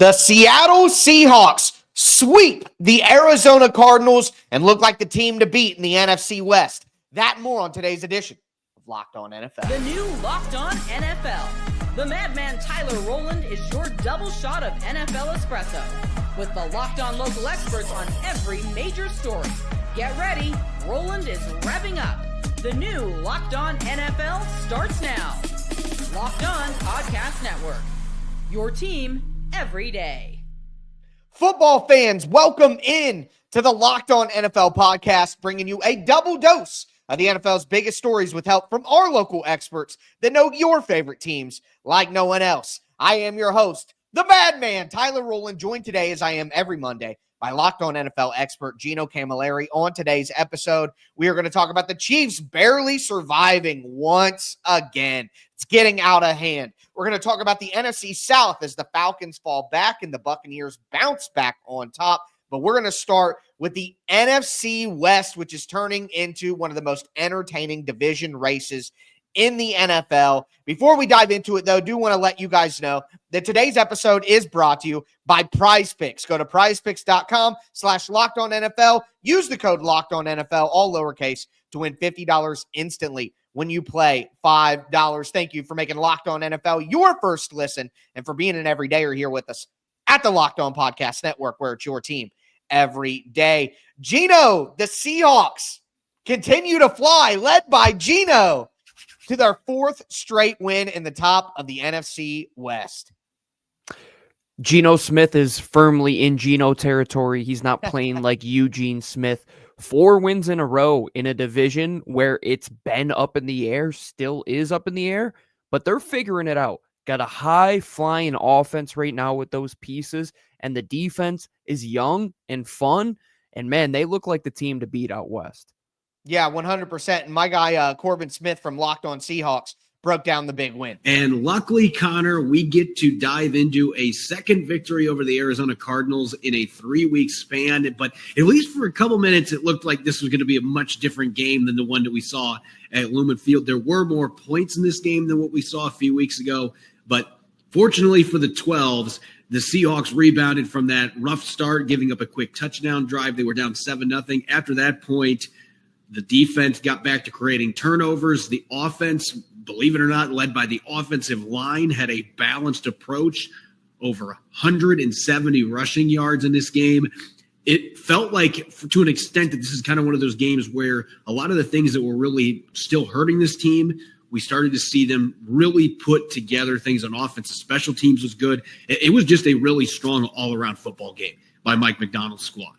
The Seattle Seahawks sweep the Arizona Cardinals and look like the team to beat in the NFC West. That and more on today's edition of Locked On NFL. The new Locked On NFL. The madman Tyler Rowland is your double shot of NFL espresso with the Locked On local experts on every major story. Get ready, Rowland is revving up. The new Locked On NFL starts now. Locked On Podcast Network. Your team every day. Football fans, welcome in to the Locked On NFL podcast, bringing you a double dose of the NFL's biggest stories with help from our local experts that know your favorite teams like no one else. I am your host, the madman, Tyler Rowland, joined today, as I am every Monday, by Locked On NFL expert Gino Camilleri. On today's episode, we are going to talk about the Chiefs barely surviving once again. It's getting out of hand. We're going to talk about the NFC South as the Falcons fall back and the Buccaneers bounce back on top. But we're going to start with the NFC West, which is turning into one of the most entertaining division races in the NFL. Before we dive into it, though, I do want to let you guys know that today's episode is brought to you by PrizePicks. Go to prizepicks.com/LockedOnNFL. Use the code LockedOnNFL, all lowercase, to win $50 instantly when you play $5. Thank you for making Locked On NFL your first listen and for being an everydayer here with us at the Locked On Podcast Network, where it's your team every day. Gino, the Seahawks continue to fly, led by Gino, to their fourth straight win in the top of the NFC West. Geno Smith is firmly in Geno territory. He's not playing like Eugene Smith. 4 wins in a row in a division where it's been up in the air, still is up in the air, but they're figuring it out. Got a high-flying offense right now with those pieces, and the defense is young and fun, and man, they look like the team to beat out west. Yeah, 100%. And my guy, Corbin Smith from Locked On Seahawks, broke down the big win. And luckily, Connor, we get to dive into a second victory over the Arizona Cardinals in a 3-week span. But at least for a couple minutes, it looked like this was going to be a much different game than the one that we saw at Lumen Field. There were more points in this game than what we saw a few weeks ago. But fortunately for the 12s, the Seahawks rebounded from that rough start, giving up a quick touchdown drive. They were down 7-0. After that point, the defense got back to creating turnovers. The offense, believe it or not, led by the offensive line, had a balanced approach, over 170 rushing yards in this game. It felt like, to an extent, that this is kind of one of those games where a lot of the things that were really still hurting this team, we started to see them really put together things on offense. The special teams was good. It was just a really strong all-around football game by Mike McDonald's squad.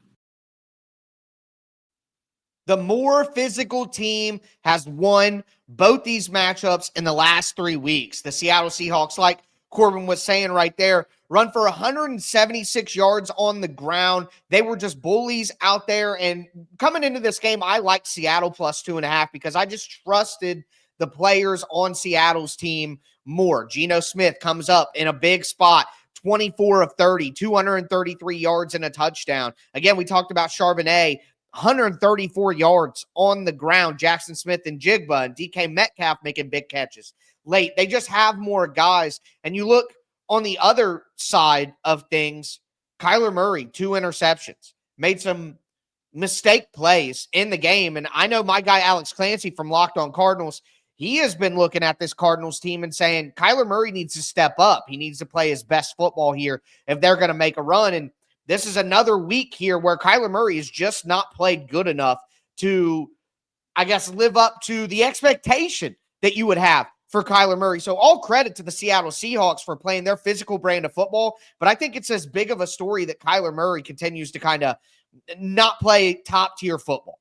The more physical team has won both these matchups in the last 3 weeks. The Seattle Seahawks, like Corbin was saying right there, run for 176 yards on the ground. They were just bullies out there. And coming into this game, I liked Seattle plus 2.5 because I just trusted the players on Seattle's team more. Geno Smith comes up in a big spot. 24 of 30, 233 yards and a touchdown. Again, we talked about Charbonnet, 134 yards on the ground. Jackson Smith and Jigba and DK Metcalf making big catches late. They just have more guys. And you look on the other side of things, Kyler Murray, 2 interceptions, made some mistake plays in the game. And I know my guy Alex Clancy from Locked On Cardinals, he has been looking at this Cardinals team and saying Kyler Murray needs to step up. He needs to play his best football here if they're going to make a run. And this is another week here where Kyler Murray has just not played good enough to, I guess, live up to the expectation that you would have for Kyler Murray. So all credit to the Seattle Seahawks for playing their physical brand of football, but I think it's as big of a story that Kyler Murray continues to kind of not play top-tier football.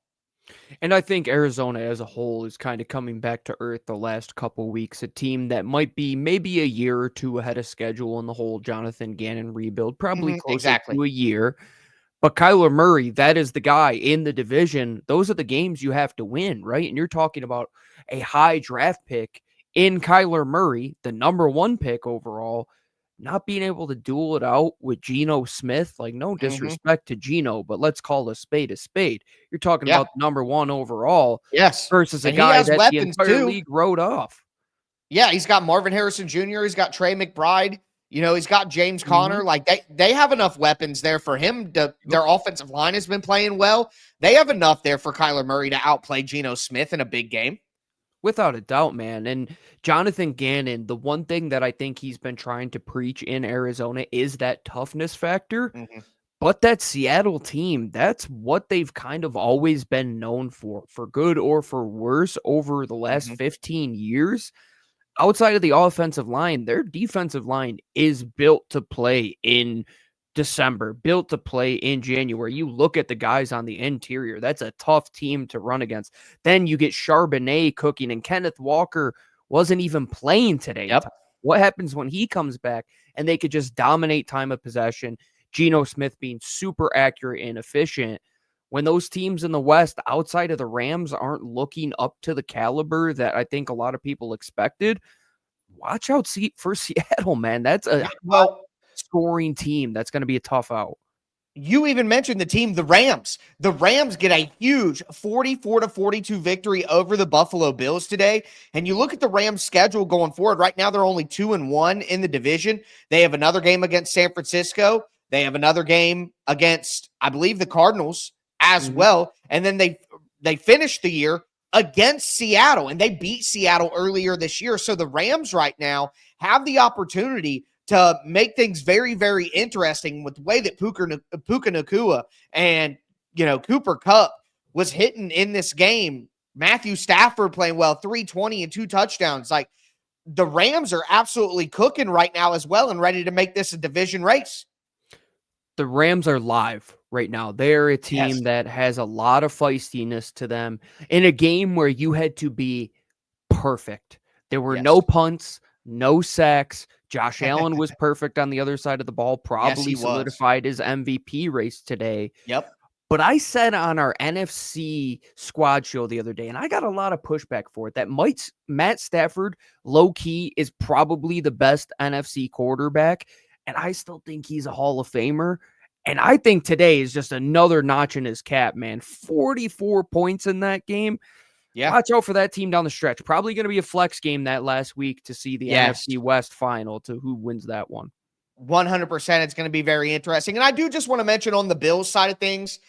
And I think Arizona as a whole is kind of coming back to earth the last couple weeks, a team that might be maybe a year or two ahead of schedule in the whole Jonathan Gannon rebuild, probably closer to a year. But Kyler Murray, that is the guy in the division. Those are the games you have to win, right? And you're talking about a high draft pick in Kyler Murray, the number 1 pick overall, not being able to duel it out with Geno Smith. Like, no disrespect to Geno, but let's call a spade a spade. You're talking about number 1 overall versus a guy that the entire league wrote off. Yeah, he's got Marvin Harrison Jr., he's got Trey McBride, You know, he's got James Conner. Like they have enough weapons there for him to, their offensive line has been playing well. They have enough there for Kyler Murray to outplay Geno Smith in a big game. Without a doubt, man. And Jonathan Gannon, the one thing that I think he's been trying to preach in Arizona is that toughness factor. Mm-hmm. But that Seattle team, that's what they've kind of always been known for good or for worse over the last 15 years. Outside of the offensive line, their defensive line is built to play in December, built to play in January. You look at the guys on the interior, that's a tough team to run against. Then you get Charbonnet cooking, and Kenneth Walker wasn't even playing today. Yep. What happens when he comes back and they could just dominate time of possession? Geno Smith being super accurate and efficient. When those teams in the West outside of the Rams aren't looking up to the caliber that I think a lot of people expected, watch out for Seattle, man. That's a scoring team. That's going to be a tough out. You even mentioned the team, the Rams. The Rams get a huge 44-42 victory over the Buffalo Bills today. And you look at the Rams' schedule going forward. Right now, they're only 2-1 in the division. They have another game against San Francisco. They have another game against, I believe, the Cardinals as well. And then they finished the year against Seattle, and they beat Seattle earlier this year. So the Rams right now have the opportunity to make things very, very interesting with the way that Puka Nacua and, Cooper Kupp was hitting in this game. Matthew Stafford playing well, 320 and 2 touchdowns. Like, the Rams are absolutely cooking right now as well and ready to make this a division race. The Rams are live right now. They're a team that has a lot of feistiness to them in a game where you had to be perfect. There were no punts, no sacks. Josh Allen was perfect on the other side of the ball, probably solidified his MVP race today. Yep. But I said on our NFC squad show the other day, and I got a lot of pushback for it, that Matt Stafford, low-key, is probably the best NFC quarterback, and I still think he's a Hall of Famer. And I think today is just another notch in his cap, man. 44 points in that game. Yeah. Watch out for that team down the stretch. Probably going to be a flex game that last week to see the NFC West final to who wins that one. 100%. It's going to be very interesting. And I do just want to mention on the Bills side of things,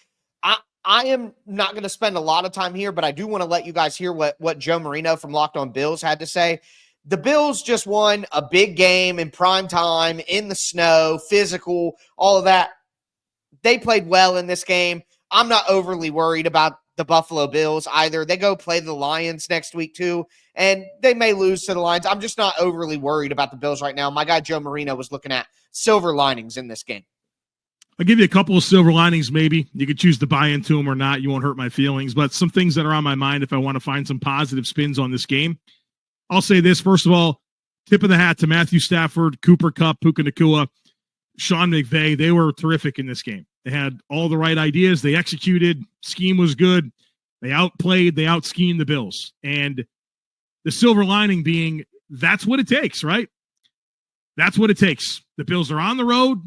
I am not going to spend a lot of time here, but I do want to let you guys hear what Joe Marino from Locked On Bills had to say. The Bills just won a big game in prime time, in the snow, physical, all of that. They played well in this game. I'm not overly worried about the Buffalo Bills either. They go play the Lions next week too, and they may lose to the Lions. I'm just not overly worried about the Bills right now. My guy Joe Marino was looking at silver linings in this game. I'll give you a couple of silver linings maybe. You could choose to buy into them or not. You won't hurt my feelings. But some things that are on my mind if I want to find some positive spins on this game. I'll say this. First of all, tip of the hat to Matthew Stafford, Cooper Kupp, Puka Nacua, Sean McVay. They were terrific in this game. They had all the right ideas. They executed. Scheme was good. They outplayed. They out-schemed the Bills. And the silver lining being that's what it takes, right? That's what it takes. The Bills are on the road,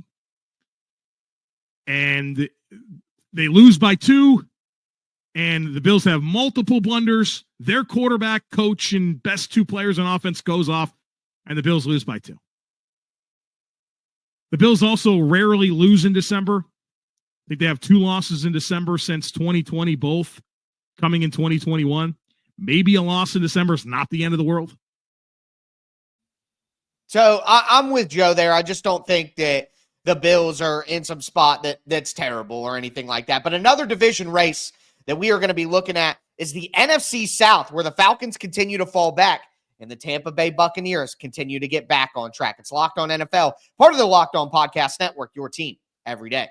and they lose by 2, and the Bills have multiple blunders. Their quarterback, coach, and best 2 players on offense goes off, and the Bills lose by 2. The Bills also rarely lose in December. I think they have 2 losses in December since 2020, both coming in 2021. Maybe a loss in December is not the end of the world. So I'm with Joe there. I just don't think that the Bills are in some spot that's terrible or anything like that. But another division race that we are going to be looking at is the NFC South, where the Falcons continue to fall back and the Tampa Bay Buccaneers continue to get back on track. It's Locked On NFL, part of the Locked On Podcast Network, your team every day.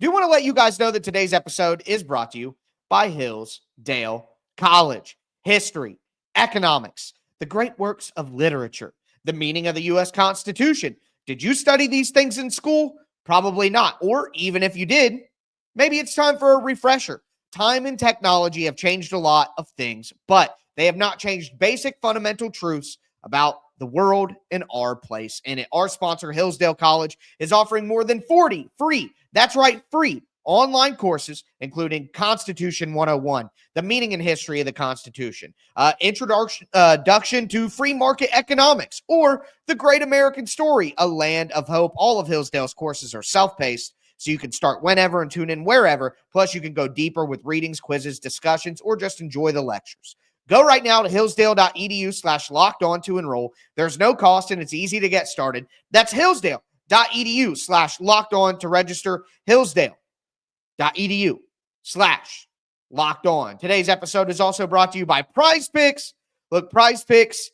Do want to let you guys know that today's episode is brought to you by Hillsdale College. History, economics, the great works of literature, the meaning of the U.S. Constitution. Did you study these things in school? Probably not. Or even if you did, maybe it's time for a refresher. Time and technology have changed a lot of things, but they have not changed basic fundamental truths about the world and our place in it. Our sponsor, Hillsdale College, is offering more than 40 free, that's right, free online courses, including Constitution 101, the meaning and history of the Constitution, introduction to free market economics, or the Great American Story, A Land of Hope. All of Hillsdale's courses are self-paced, so you can start whenever and tune in wherever. Plus, you can go deeper with readings, quizzes, discussions, or just enjoy the lectures. Go right now to hillsdale.edu/locked-on to enroll. There's no cost, and it's easy to get started. That's hillsdale.edu/locked-on to register. Hillsdale.edu/locked-on. Today's episode is also brought to you by Prize Picks. Look, Prize Picks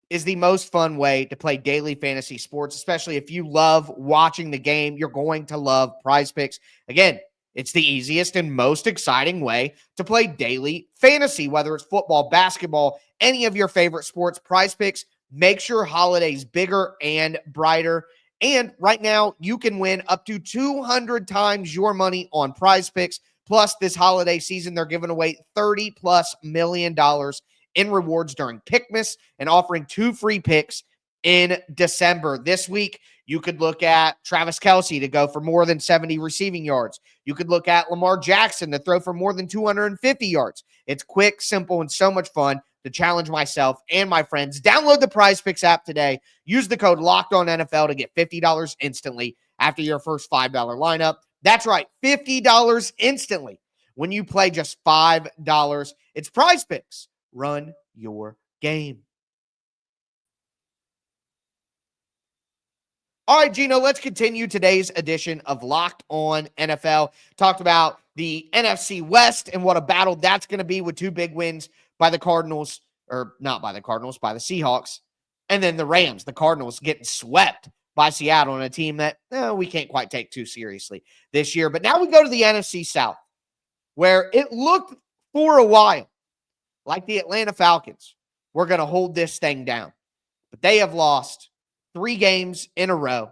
is the most fun way to play daily fantasy sports, especially if you love watching the game. You're going to love Prize Picks. Again, it's the easiest and most exciting way to play daily fantasy, whether it's football, basketball, any of your favorite sports. Prize Picks makes your holidays bigger and brighter. And right now, you can win up to 200 times your money on Prize Picks. Plus, this holiday season, they're giving away $30+ million in rewards during Pickmas and offering 2 free picks in December. This week, you could look at Travis Kelce to go for more than 70 receiving yards. You could look at Lamar Jackson to throw for more than 250 yards. It's quick, simple, and so much fun to challenge myself and my friends. Download the Prize Picks app today. Use the code LOCKEDONNFL to get $50 instantly after your first $5 lineup. That's right, $50 instantly when you play just $5. It's Prize Picks. Run your game. All right, Gino, let's continue today's edition of Locked On NFL. Talked about the NFC West and what a battle that's going to be with 2 big wins by the Cardinals, or not by the Cardinals, by the Seahawks. And then the Rams, the Cardinals getting swept by Seattle on a team that we can't quite take too seriously this year. But now we go to the NFC South, where it looked for a while like the Atlanta Falcons were going to hold this thing down. But they have lost 3 games in a row.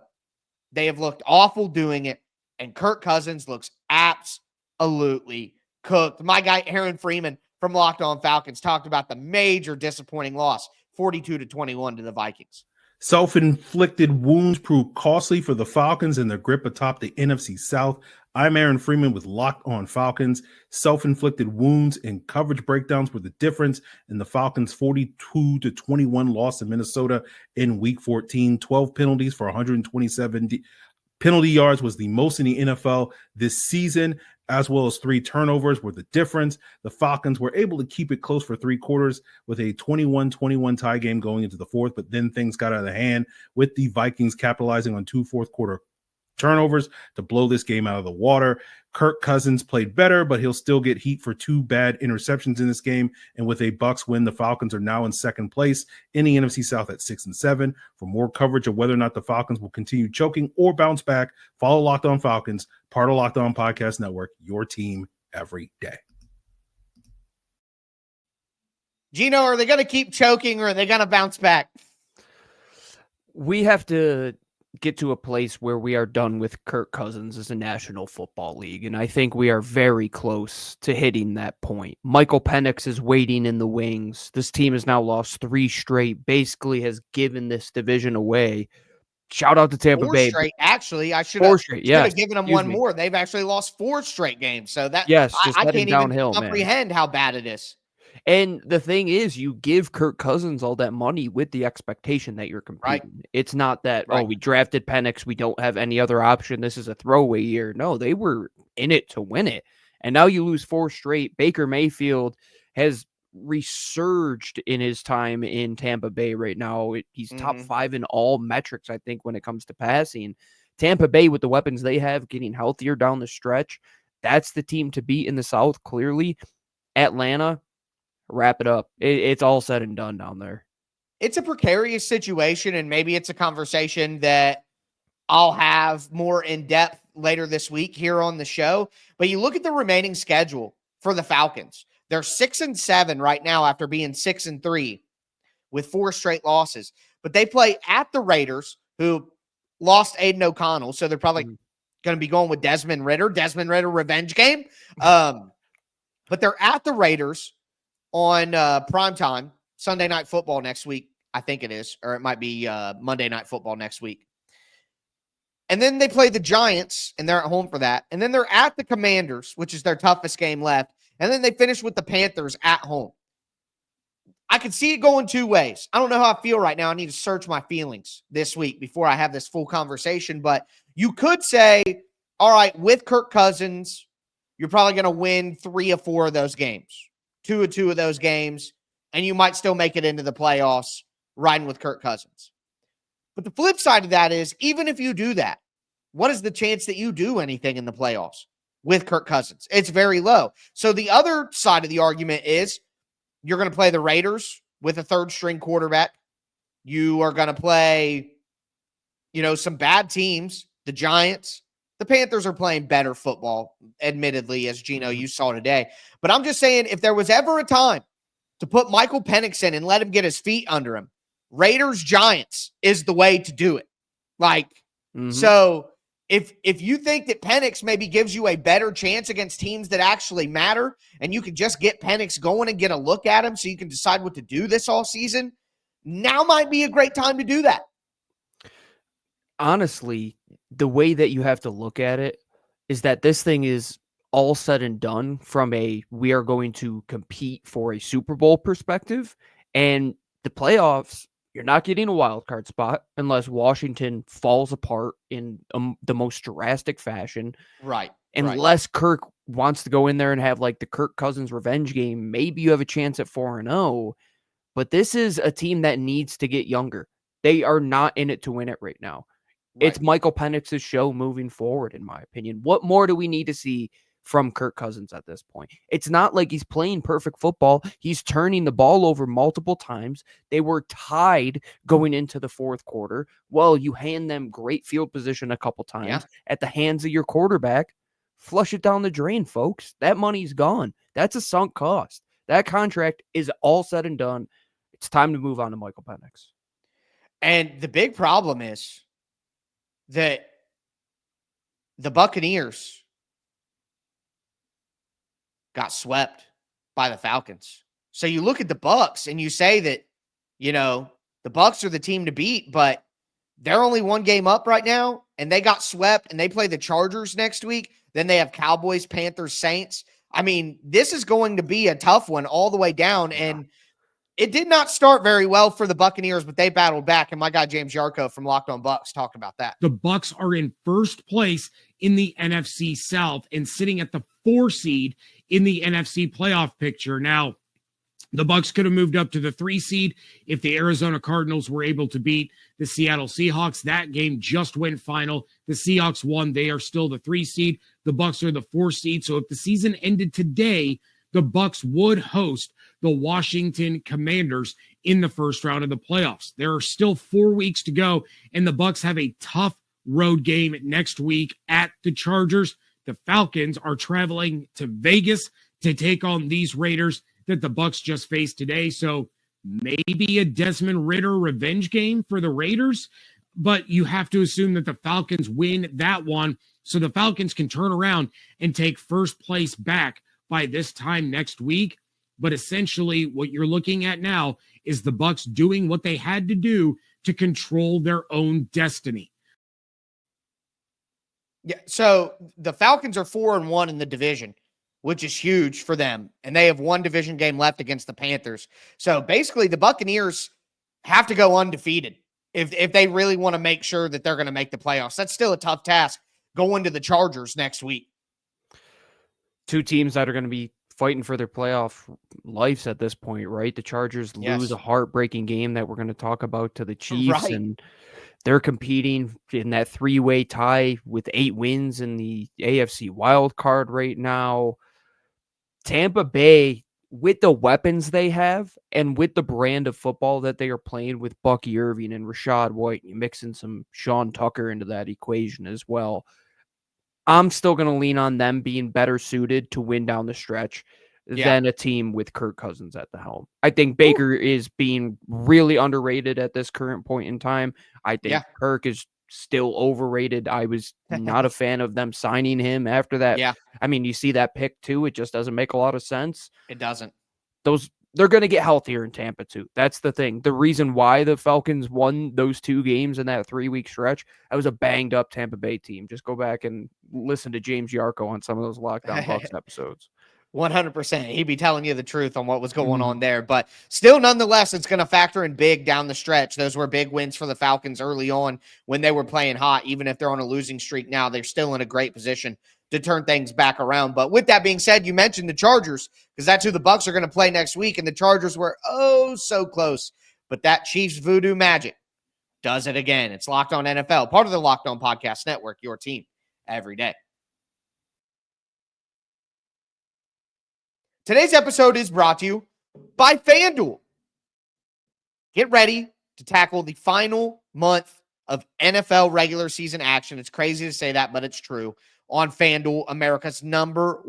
They have looked awful doing it, and Kirk Cousins looks absolutely cooked. My guy Aaron Freeman from Locked On Falcons talked about the major disappointing loss, 42-21 to the Vikings. Self-inflicted wounds proved costly for the Falcons in their grip atop the NFC South. I'm Aaron Freeman with Locked On Falcons. Self-inflicted wounds and coverage breakdowns were the difference in the Falcons' 42-21 loss to Minnesota in Week 14. 12 penalties for 127 penalty yards was the most in the NFL this season, as well as 3 turnovers were the difference. The Falcons were able to keep it close for 3 quarters with a 21-21 tie game going into the 4th, but then things got out of hand with the Vikings capitalizing on 2 fourth-quarter turnovers to blow this game out of the water. Kirk Cousins played better, but he'll still get heat for 2 bad interceptions in this game. And with a Bucs win, the Falcons are now in second place in the NFC South at 6-7. For more coverage of whether or not the Falcons will continue choking or bounce back, follow Locked On Falcons, part of Locked On Podcast Network, your team every day. Gino, are they going to keep choking or are they going to bounce back? We have to get to a place where we are done with Kirk Cousins as a National Football League, and I think we are very close to hitting that point. Michael Penix is waiting in the wings. This team has now lost 3 straight, basically has given this division away. Shout out to Tampa Bay. 4 straight, actually. I should have given them one me. more. They've actually lost 4 straight games, so that just I can't downhill, even comprehend how bad it is. And the thing is, you give Kirk Cousins all that money with the expectation that you're competing. Right. It's not that, we drafted Penix, we don't have any other option, this is a throwaway year. No, they were in it to win it. And now you lose 4 straight. Baker Mayfield has resurged in his time in Tampa Bay right now. He's top 5 in all metrics, I think, when it comes to passing. Tampa Bay, with the weapons they have, getting healthier down the stretch, that's the team to beat in the South, clearly. Atlanta, wrap it up. It's all said and done down there. It's a precarious situation, and maybe it's a conversation that I'll have more in depth later this week here on the show. But you look at the remaining schedule for the Falcons. They're 6-7 right now after being 6-3 with 4 straight losses. But they play at the Raiders, who lost Aiden O'Connell, so they're probably going to be going with Desmond Ridder revenge game. But they're at the Raiders on primetime, Sunday Night Football next week, I think it is, or it might be Monday Night Football next week. And then they play the Giants, and they're at home for that. And then they're at the Commanders, which is their toughest game left. And then they finish with the Panthers at home. I can see it going two ways. I don't know how I feel right now. I need to search my feelings this week before I have this full conversation. But you could say, all right, with Kirk Cousins, you're probably going to win 3 or 4 of those games, 2 or 2 of those games, and you might still make it into the playoffs riding with Kirk Cousins. But the flip side of that is, even if you do that, what is the chance that you do anything in the playoffs with Kirk Cousins? It's very low. So the other side of the argument is you're going to play the Raiders with a third-string quarterback. You are going to play, some bad teams, the Giants. The Panthers are playing better football, admittedly, as Gino, you saw today. But I'm just saying, if there was ever a time to put Michael Penix in and let him get his feet under him, Raiders Giants is the way to do it. So if you think that Penix maybe gives you a better chance against teams that actually matter, and you can just get Penix going and get a look at him so you can decide what to do this all season, now might be a great time to do that. Honestly, the way that you have to look at it is that this thing is all said and done from we are going to compete for a Super Bowl perspective, and the playoffs, you're not getting a wild card spot unless Washington falls apart in the most drastic fashion. Right. Unless Kirk wants to go in there and have like the Kirk Cousins revenge game, maybe you have a chance at 4-0. But this is a team that needs to get younger. They are not in it to win it right now. Right. It's Michael Penix's show moving forward, in my opinion. What more do we need to see from Kirk Cousins at this point? It's not like he's playing perfect football. He's turning the ball over multiple times. They were tied going into the fourth quarter. Well, you hand them great field position a couple times at the hands of your quarterback. Flush it down the drain, folks. That money's gone. That's a sunk cost. That contract is all said and done. It's time to move on to Michael Penix. And the big problem is that the Buccaneers got swept by the Falcons. So you look at the Bucs and you say that, the Bucs are the team to beat, but they're only one game up right now, and they got swept, and they play the Chargers next week. Then they have Cowboys, Panthers, Saints. I mean, this is going to be a tough one all the way down, and it did not start very well for the Buccaneers, but they battled back, and my guy James Yarko from Locked On Bucs talked about that. The Bucs are in first place in the NFC South and sitting at the 4 seed in the NFC playoff picture. Now, the Bucs could have moved up to the 3 seed if the Arizona Cardinals were able to beat the Seattle Seahawks. That game just went final. The Seahawks won. They are still the 3 seed. The Bucs are the 4 seed. So if the season ended today, the Bucs would host the Washington Commanders in the first round of the playoffs. There are still 4 weeks to go, and the Bucs have a tough road game next week at the Chargers. The Falcons are traveling to Vegas to take on these Raiders that the Bucs just faced today. So maybe a Desmond Ridder revenge game for the Raiders, but you have to assume that the Falcons win that one so the Falcons can turn around and take first place back by this time next week. But essentially what you're looking at now is the Bucs doing what they had to do to control their own destiny. Yeah, so the Falcons are 4-1 in the division, which is huge for them. And they have 1 division game left against the Panthers. So basically the Buccaneers have to go undefeated if they really want to make sure that they're going to make the playoffs. That's still a tough task going to the Chargers next week. 2 teams that are going to be fighting for their playoff lives at this point, right? The Chargers lose a heartbreaking game that we're going to talk about to the Chiefs, and they're competing in that 3-way tie with 8 wins in the AFC wild card right now. Tampa Bay, with the weapons they have and with the brand of football that they are playing with Bucky Irving and Rashad White, and you mix in some Sean Tucker into that equation as well, I'm still going to lean on them being better suited to win down the stretch than a team with Kirk Cousins at the helm. I think Baker is being really underrated at this current point in time. I think Kirk is still overrated. I was not a fan of them signing him after that. Yeah. I mean, you see that pick too. It just doesn't make a lot of sense. It doesn't. Those they're going to get healthier in Tampa too. That's the thing. The reason why the Falcons won those 2 games in that 3-week stretch, that was a banged up Tampa Bay team. Just go back and listen to James Yarko on some of those Lockdown Bucks episodes. 100%. He'd be telling you the truth on what was going on there. But still, nonetheless, it's going to factor in big down the stretch. Those were big wins for the Falcons early on when they were playing hot. Even if they're on a losing streak now, they're still in a great position to turn things back around. But with that being said, you mentioned the Chargers because that's who the Bucs are going to play next week. And the Chargers were so close. But that Chiefs voodoo magic does it again. It's Locked On NFL, part of the Locked On Podcast Network, your team every day. Today's episode is brought to you by FanDuel. Get ready to tackle the final month of NFL regular season action. It's crazy to say that, but it's true. On FanDuel, America's #1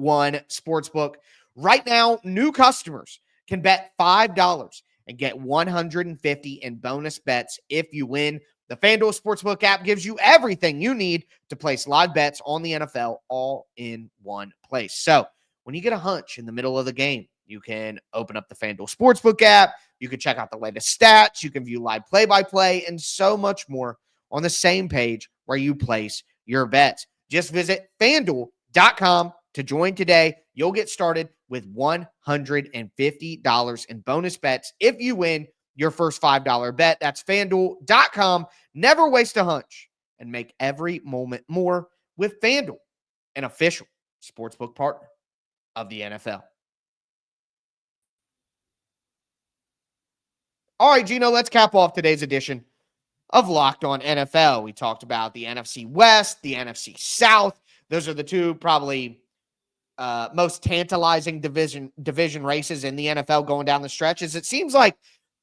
sportsbook. Right now, new customers can bet $5 and get $150 in bonus bets if you win. The FanDuel Sportsbook app gives you everything you need to place live bets on the NFL all in one place. So, when you get a hunch in the middle of the game, you can open up the FanDuel Sportsbook app. You can check out the latest stats. You can view live play-by-play and so much more on the same page where you place your bets. Just visit FanDuel.com to join today. You'll get started with $150 in bonus bets if you win your first $5 bet. That's FanDuel.com. Never waste a hunch and make every moment more with FanDuel, an official sportsbook partner of the NFL. All right, Gino, let's cap off today's edition of Locked On NFL. We talked about the NFC West, the NFC South. Those are the two probably most tantalizing division races in the NFL going down the stretches. It seems like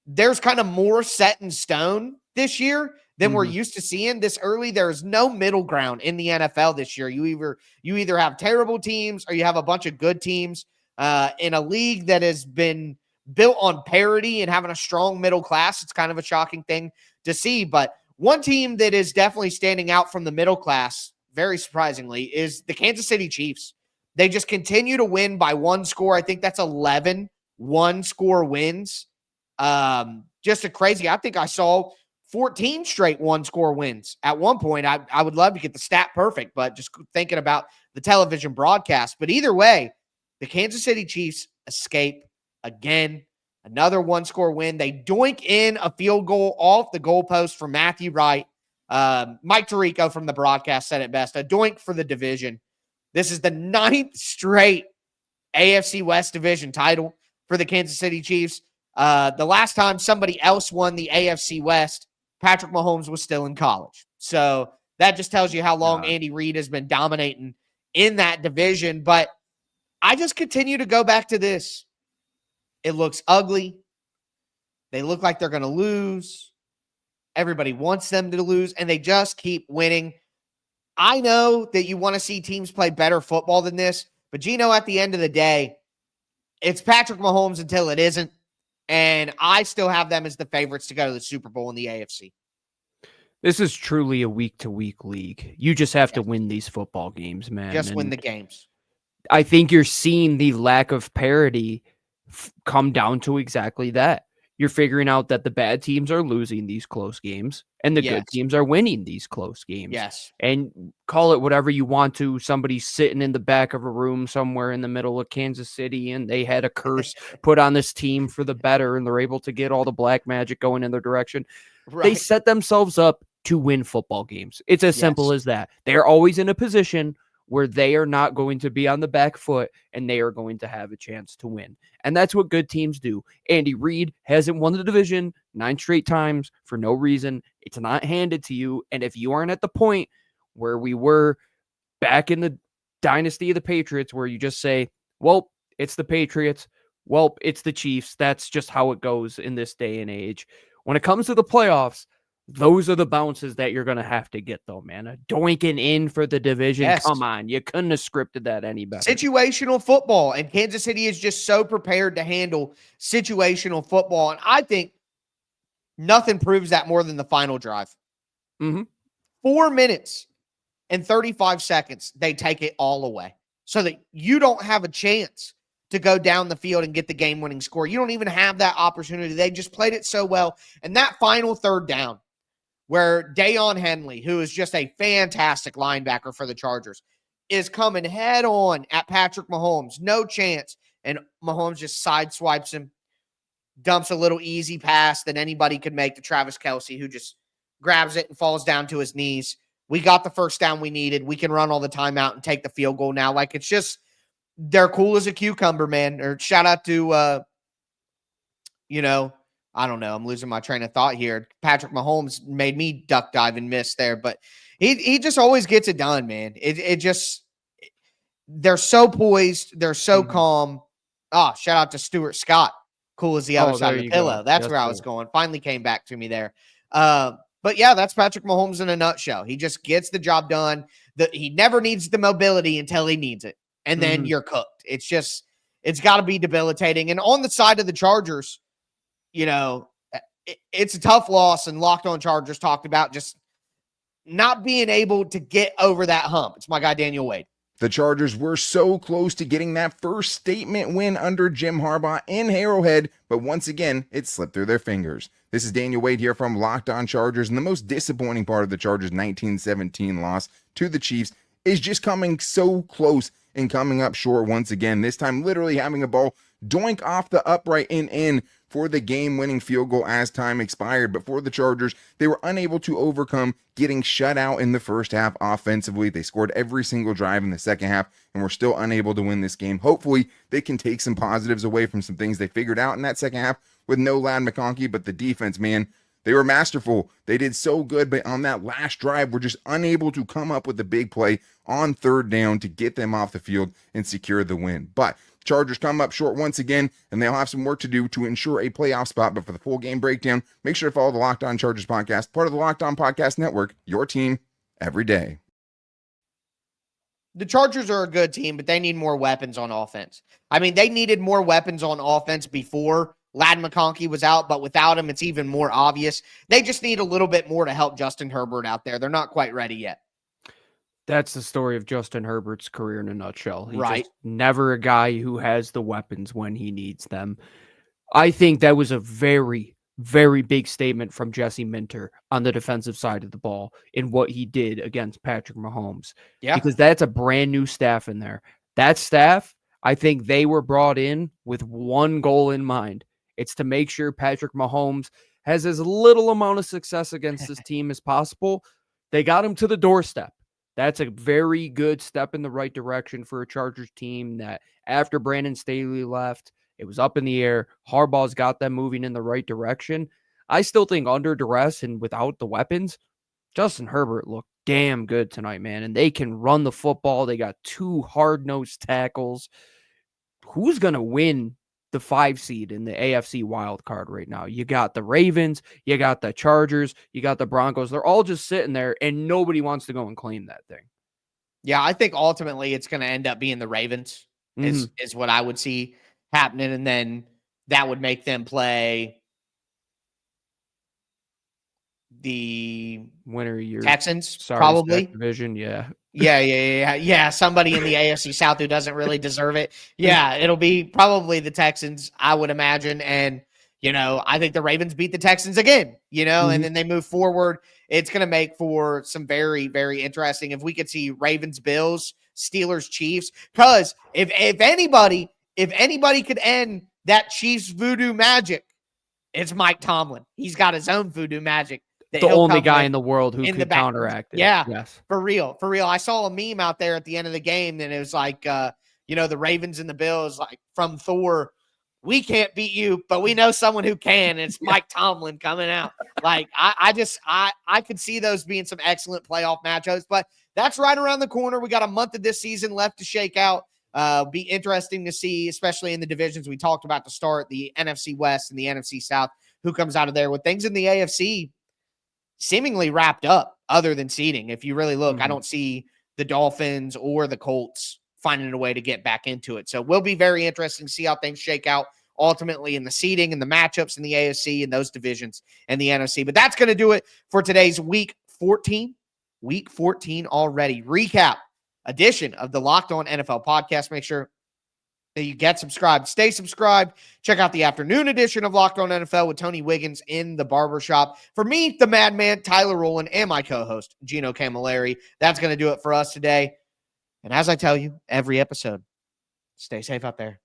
there's kind of more set in stone this year than we're used to seeing this early. There's no middle ground in the NFL this year. You either have terrible teams or you have a bunch of good teams in a league that has been built on parity and having a strong middle class. It's kind of a shocking thing to see. But one team that is definitely standing out from the middle class, very surprisingly, is the Kansas City Chiefs. They just continue to win by one score. I think that's 11 one-score wins. Just a crazy. I think I saw 14 straight one-score wins at one point. I would love to get the stat perfect, but just thinking about the television broadcast. But either way, the Kansas City Chiefs escape again. Another one-score win. They doink in a field goal off the goalpost for Matthew Wright. Mike Tirico from the broadcast said it best. A doink for the division. This is the 9th straight AFC West division title for the Kansas City Chiefs. The last time somebody else won the AFC West, Patrick Mahomes was still in college. So that just tells you how long Andy Reid has been dominating in that division. But I just continue to go back to this. It looks ugly. They look like they're going to lose. Everybody wants them to lose, and they just keep winning. I know that you want to see teams play better football than this, but Gino, at the end of the day, it's Patrick Mahomes until it isn't. And I still have them as the favorites to go to the Super Bowl in the AFC. This is truly a week-to-week league. You just have to win these football games, man. Just win the games. I think you're seeing the lack of parity come down to exactly that. You're figuring out that the bad teams are losing these close games and the good teams are winning these close games. Yes. And call it whatever you want to. Somebody's sitting in the back of a room somewhere in the middle of Kansas City and they had a curse put on this team for the better and they're able to get all the black magic going in their direction. Right. They set themselves up to win football games. It's as simple as that. They're always in a position where they are not going to be on the back foot and they are going to have a chance to win. And that's what good teams do. Andy Reid hasn't won the division 9 straight times for no reason. It's not handed to you. And if you aren't at the point where we were back in the dynasty of the Patriots, where you just say, well, it's the Patriots. Well, it's the Chiefs. That's just how it goes in this day and age. When it comes to the playoffs, those are the bounces that you're going to have to get, though, man. A doinking in for the division. Yes. Come on. You couldn't have scripted that any better. Situational football. And Kansas City is just so prepared to handle situational football. And I think nothing proves that more than the final drive. 4 minutes and 35 seconds, they take it all away so that you don't have a chance to go down the field and get the game-winning score. You don't even have that opportunity. They just played it so well. And that final third down where Dayon Henley, who is just a fantastic linebacker for the Chargers, is coming head on at Patrick Mahomes. No chance. And Mahomes just sideswipes him, dumps a little easy pass that anybody could make to Travis Kelce, who just grabs it and falls down to his knees. We got the first down we needed. We can run all the time out and take the field goal now. Like, it's just, they're cool as a cucumber, man. Or shout out to, I don't know. I'm losing my train of thought here. Patrick Mahomes made me duck dive and miss there, but he just always gets it done, man. They're so poised. They're so calm. Oh, shout out to Stuart Scott. Cool as the other side of the pillow. Go. That's where I was going. Finally came back to me there. But yeah, that's Patrick Mahomes in a nutshell. He just gets the job done. He never needs the mobility until he needs it. And then you're cooked. It's got to be debilitating. And on the side of the Chargers, it's a tough loss. And Locked On Chargers talked about just not being able to get over that hump. It's my guy, Daniel Wade. The Chargers were so close to getting that first statement win under Jim Harbaugh in Arrowhead, but once again, it slipped through their fingers. This is Daniel Wade here from Locked On Chargers, and the most disappointing part of the Chargers' 19-17 loss to the Chiefs is just coming so close and coming up short once again, this time literally having a ball doink off the upright and in for the game-winning field goal as time expired. But for the Chargers, they were unable to overcome getting shut out in the first half offensively. They scored every single drive in the second half and were still unable to win this game. Hopefully, they can take some positives away from some things they figured out in that second half with no Ladd McConkey, but the defense, man, they were masterful. They did so good, but on that last drive, we're just unable to come up with a big play on third down to get them off the field and secure the win. But Chargers come up short once again, and they'll have some work to do to ensure a playoff spot. But for the full game breakdown, make sure to follow the Locked On Chargers podcast, part of the Locked On Podcast Network, your team every day. The Chargers are a good team, but they need more weapons on offense. I mean, they needed more weapons on offense before Ladd McConkey was out, but without him, it's even more obvious. They just need a little bit more to help Justin Herbert out there. They're not quite ready yet. That's the story of Justin Herbert's career in a nutshell. He's right. Just never a guy who has the weapons when he needs them. I think that was a very, very big statement from Jesse Minter on the defensive side of the ball in what he did against Patrick Mahomes. Yeah. Because that's a brand new staff in there. That staff, I think they were brought in with one goal in mind. It's to make sure Patrick Mahomes has as little amount of success against this team as possible. They got him to the doorstep. That's a very good step in the right direction for a Chargers team that after Brandon Staley left, it was up in the air. Harbaugh's got them moving in the right direction. I still think under duress and without the weapons, Justin Herbert looked damn good tonight, man. And they can run the football. They got two hard-nosed tackles. Who's going to win the 5 seed in the AFC wild card right now? You got the Ravens, you got the Chargers, you got the Broncos. They're all just sitting there and nobody wants to go and claim that thing. Yeah, I think ultimately it's going to end up being the Ravens is what I would see happening. And then that would make them play the winner of your Texans, probably. Division, yeah. Yeah. Somebody in the AFC South who doesn't really deserve it. Yeah, it'll be probably the Texans, I would imagine. And, I think the Ravens beat the Texans again, and then they move forward. It's going to make for some very, very interesting. If we could see Ravens, Bills, Steelers, Chiefs, because if anybody could end that Chiefs voodoo magic, it's Mike Tomlin. He's got his own voodoo magic. The only guy in the world who can counteract it. Yeah, yes. For real. I saw a meme out there at the end of the game, and it was like, the Ravens and the Bills, like from Thor, we can't beat you, but we know someone who can. And it's Mike Tomlin coming out. Like, I could see those being some excellent playoff matchups, but that's right around the corner. We got a month of this season left to shake out. Be interesting to see, especially in the divisions we talked about to start, the NFC West and the NFC South, who comes out of there with things in the AFC seemingly wrapped up other than seeding. If you really look, I don't see the Dolphins or the Colts finding a way to get back into it. So it will be very interesting to see how things shake out ultimately in the seeding and the matchups in the AFC and those divisions and the NFC. But that's going to do it for today's week 14 already. Recap edition of the Locked On NFL podcast. Make sure that you get subscribed. Stay subscribed. Check out the afternoon edition of Locked On NFL with Tony Wiggins in the barbershop. For me, the madman, Tyler Rowland, and my co-host, Gino Camilleri, that's going to do it for us today. And as I tell you every episode, stay safe out there.